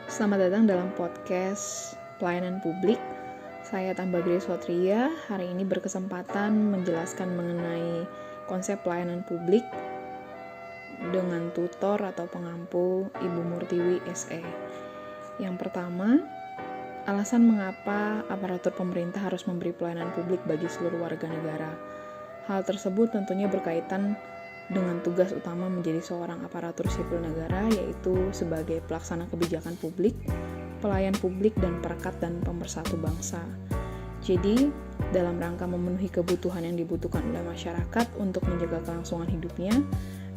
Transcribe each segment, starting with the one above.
Selamat datang dalam podcast pelayanan publik. Saya Tambah Grace Watria. Hari ini berkesempatan menjelaskan mengenai konsep pelayanan publik dengan tutor atau pengampu Ibu Murtiwi SE. Yang pertama, alasan mengapa aparatur pemerintah harus memberi pelayanan publik bagi seluruh warga negara. Hal tersebut tentunya berkaitan dengan tugas utama menjadi seorang aparatur sipil negara, yaitu sebagai pelaksana kebijakan publik, pelayan publik, dan perekat dan pemersatu bangsa. Jadi, dalam rangka memenuhi kebutuhan yang dibutuhkan oleh masyarakat untuk menjaga kelangsungan hidupnya,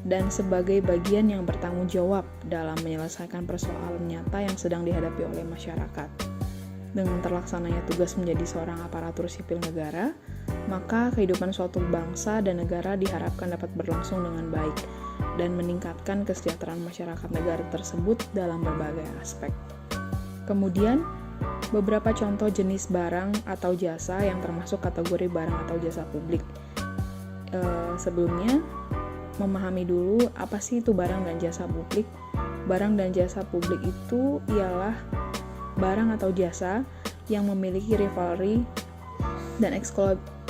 dan sebagai bagian yang bertanggung jawab dalam menyelesaikan persoalan nyata yang sedang dihadapi oleh masyarakat. Dengan terlaksananya tugas menjadi seorang aparatur sipil negara, maka kehidupan suatu bangsa dan negara diharapkan dapat berlangsung dengan baik dan meningkatkan kesejahteraan masyarakat negara tersebut dalam berbagai aspek. Kemudian, beberapa contoh jenis barang atau jasa yang termasuk kategori barang atau jasa publik. Sebelumnya, memahami dulu apa sih itu barang dan jasa publik. Barang dan jasa publik itu ialah barang atau jasa yang memiliki rivalry dan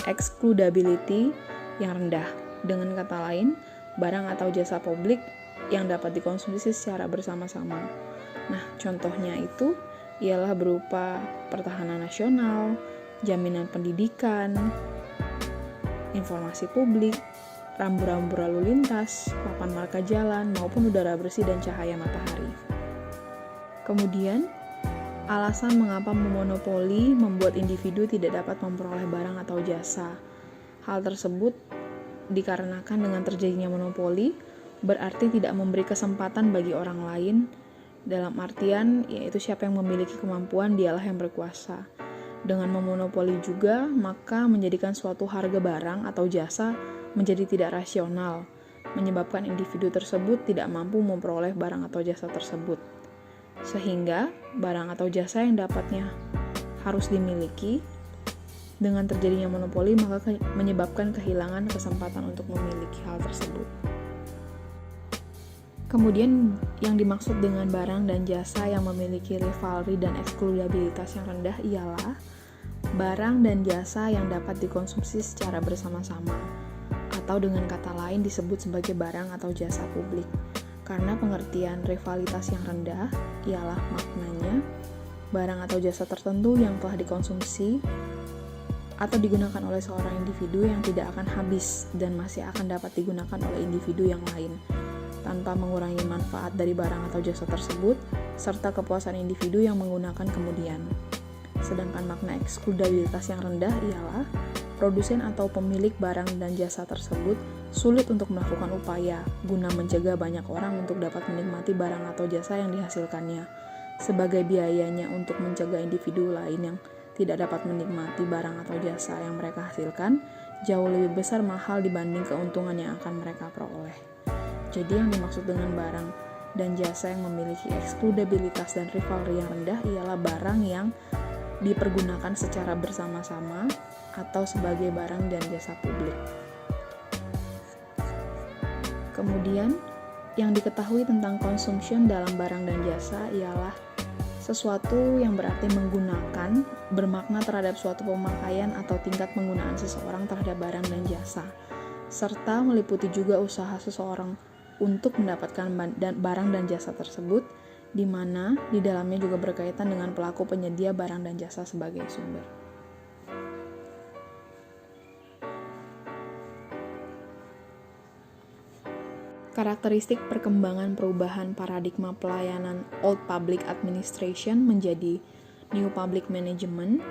excludability yang rendah. Dengan kata lain, barang atau jasa publik yang dapat dikonsumsi secara bersama-sama. Nah, contohnya itu ialah berupa pertahanan nasional, jaminan pendidikan, informasi publik, rambu-rambu lalu lintas, papan marka jalan, maupun udara bersih dan cahaya matahari. Kemudian, alasan mengapa memonopoli membuat individu tidak dapat memperoleh barang atau jasa. Hal tersebut dikarenakan dengan terjadinya monopoli berarti tidak memberi kesempatan bagi orang lain, dalam artian yaitu siapa yang memiliki kemampuan dialah yang berkuasa. Dengan memonopoli juga maka menjadikan suatu harga barang atau jasa menjadi tidak rasional, menyebabkan individu tersebut tidak mampu memperoleh barang atau jasa tersebut. Sehingga barang atau jasa yang dapatnya harus dimiliki, dengan terjadinya monopoli maka menyebabkan kehilangan kesempatan untuk memiliki hal tersebut. Kemudian yang dimaksud dengan barang dan jasa yang memiliki rivalry dan eksklusivitas yang rendah ialah barang dan jasa yang dapat dikonsumsi secara bersama-sama, atau dengan kata lain disebut sebagai barang atau jasa publik. Karena pengertian rivalitas yang rendah ialah maknanya barang atau jasa tertentu yang telah dikonsumsi atau digunakan oleh seorang individu yang tidak akan habis dan masih akan dapat digunakan oleh individu yang lain tanpa mengurangi manfaat dari barang atau jasa tersebut serta kepuasan individu yang menggunakan kemudian. Sedangkan makna eksklusivitas yang rendah ialah produsen atau pemilik barang dan jasa tersebut sulit untuk melakukan upaya guna mencegah banyak orang untuk dapat menikmati barang atau jasa yang dihasilkannya, sebagai biayanya untuk mencegah individu lain yang tidak dapat menikmati barang atau jasa yang mereka hasilkan jauh lebih besar mahal dibanding keuntungan yang akan mereka peroleh. Jadi yang dimaksud dengan barang dan jasa yang memiliki eksklusivitas dan rivalry yang rendah ialah barang yang dipergunakan secara bersama-sama atau sebagai barang dan jasa publik. Kemudian, yang diketahui tentang consumption dalam barang dan jasa ialah sesuatu yang berarti menggunakan, bermakna terhadap suatu pemakaian atau tingkat penggunaan seseorang terhadap barang dan jasa, serta meliputi juga usaha seseorang untuk mendapatkan barang dan jasa tersebut, di mana di dalamnya juga berkaitan dengan pelaku penyedia barang dan jasa sebagai sumber. Karakteristik perkembangan perubahan paradigma pelayanan Old Public Administration menjadi New Public Management,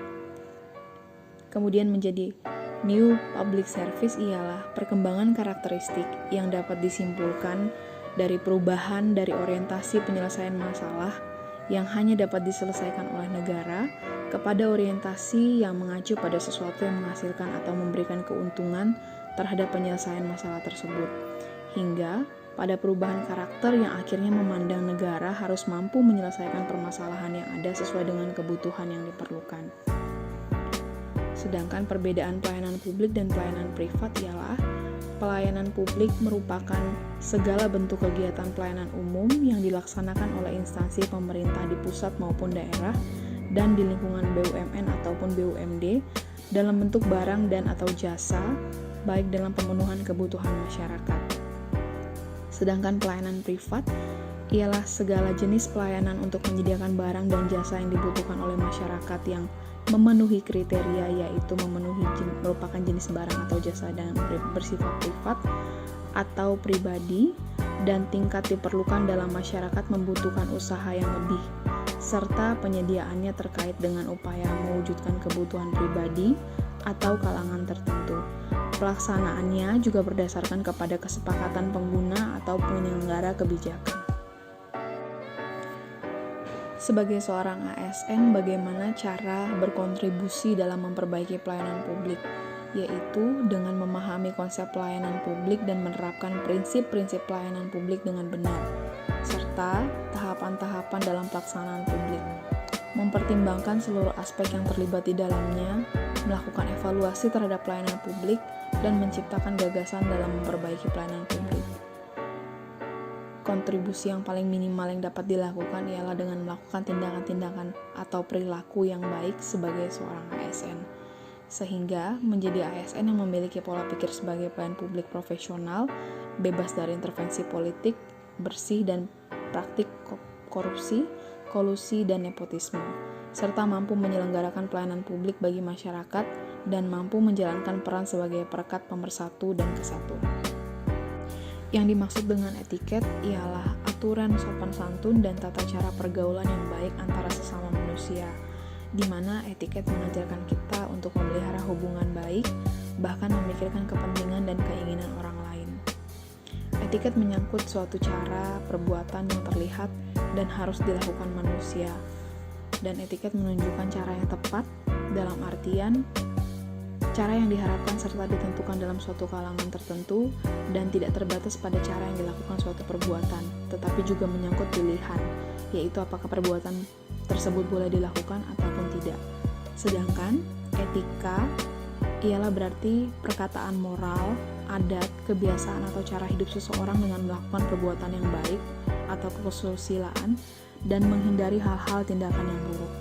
kemudian menjadi New Public Service ialah perkembangan karakteristik yang dapat disimpulkan dari perubahan dari orientasi penyelesaian masalah yang hanya dapat diselesaikan oleh negara kepada orientasi yang mengacu pada sesuatu yang menghasilkan atau memberikan keuntungan terhadap penyelesaian masalah tersebut, hingga pada perubahan karakter yang akhirnya memandang negara harus mampu menyelesaikan permasalahan yang ada sesuai dengan kebutuhan yang diperlukan. Sedangkan perbedaan pelayanan publik dan pelayanan privat ialah Pelayanan publik merupakan segala bentuk kegiatan pelayanan umum yang dilaksanakan oleh instansi pemerintah di pusat maupun daerah dan di lingkungan BUMN ataupun BUMD dalam bentuk barang dan atau jasa, baik dalam pemenuhan kebutuhan masyarakat. Sedangkan pelayanan privat ialah segala jenis pelayanan untuk menyediakan barang dan jasa yang dibutuhkan oleh masyarakat yang memenuhi kriteria, yaitu merupakan jenis barang atau jasa dan bersifat privat atau pribadi dan tingkat diperlukan dalam masyarakat membutuhkan usaha yang lebih, serta penyediaannya terkait dengan upaya mewujudkan kebutuhan pribadi atau kalangan tertentu. Pelaksanaannya juga berdasarkan kepada kesepakatan pengguna atau penyelenggara kebijakan. Sebagai seorang ASN, bagaimana cara berkontribusi dalam memperbaiki pelayanan publik, yaitu dengan memahami konsep pelayanan publik dan menerapkan prinsip-prinsip pelayanan publik dengan benar, serta tahapan-tahapan dalam pelaksanaan publik. Mempertimbangkan seluruh aspek yang terlibat di dalamnya, melakukan evaluasi terhadap pelayanan publik, dan menciptakan gagasan dalam memperbaiki pelayanan publik. Kontribusi yang paling minimal yang dapat dilakukan ialah dengan melakukan tindakan-tindakan atau perilaku yang baik sebagai seorang ASN, sehingga menjadi ASN yang memiliki pola pikir sebagai pelayan publik profesional, bebas dari intervensi politik, bersih dan praktik korupsi, kolusi, dan nepotisme, serta mampu menyelenggarakan pelayanan publik bagi masyarakat dan mampu menjalankan peran sebagai perekat pemersatu dan kesatuan. Yang dimaksud dengan etiket ialah aturan sopan santun dan tata cara pergaulan yang baik antara sesama manusia, di mana etiket mengajarkan kita untuk memelihara hubungan baik, bahkan memikirkan kepentingan dan keinginan orang lain. Etiket menyangkut suatu cara, perbuatan yang terlihat dan harus dilakukan manusia, dan etiket menunjukkan cara yang tepat dalam artian cara yang diharapkan serta ditentukan dalam suatu kalangan tertentu dan tidak terbatas pada cara yang dilakukan suatu perbuatan, tetapi juga menyangkut pilihan, yaitu apakah perbuatan tersebut boleh dilakukan ataupun tidak. Sedangkan etika ialah berarti perkataan moral, adat, kebiasaan atau cara hidup seseorang dengan melakukan perbuatan yang baik atau kesusilaan dan menghindari hal-hal tindakan yang buruk.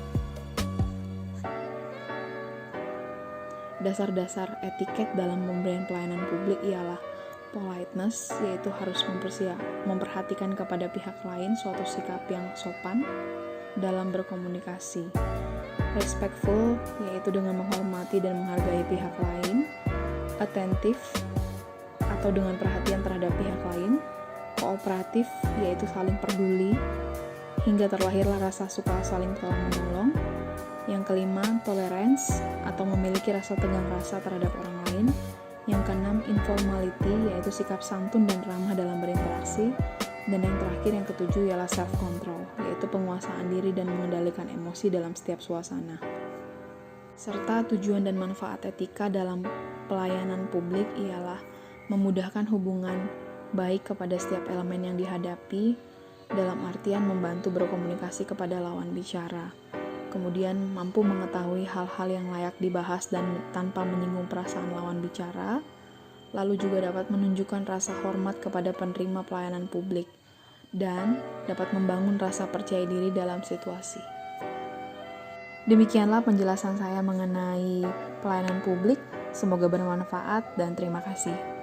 Dasar-dasar etiket dalam pemberian pelayanan publik ialah politeness, yaitu harus memperhatikan kepada pihak lain suatu sikap yang sopan dalam berkomunikasi. Respectful, yaitu dengan menghormati dan menghargai pihak lain. Attentive, atau dengan perhatian terhadap pihak lain. Kooperatif, yaitu saling peduli hingga terlahirlah rasa suka saling tolong-menolong. Yang kelima, tolerance, atau memiliki rasa tegang rasa terhadap orang lain. Yang keenam, informality, yaitu sikap santun dan ramah dalam berinteraksi. Dan yang terakhir, yang ketujuh, ialah self-control, yaitu penguasaan diri dan mengendalikan emosi dalam setiap suasana. Serta tujuan dan manfaat etika dalam pelayanan publik ialah memudahkan hubungan baik kepada setiap elemen yang dihadapi, dalam artian membantu berkomunikasi kepada lawan bicara. Kemudian mampu mengetahui hal-hal yang layak dibahas dan tanpa menyinggung perasaan lawan bicara, lalu juga dapat menunjukkan rasa hormat kepada penerima pelayanan publik, dan dapat membangun rasa percaya diri dalam situasi. Demikianlah penjelasan saya mengenai pelayanan publik, semoga bermanfaat dan terima kasih.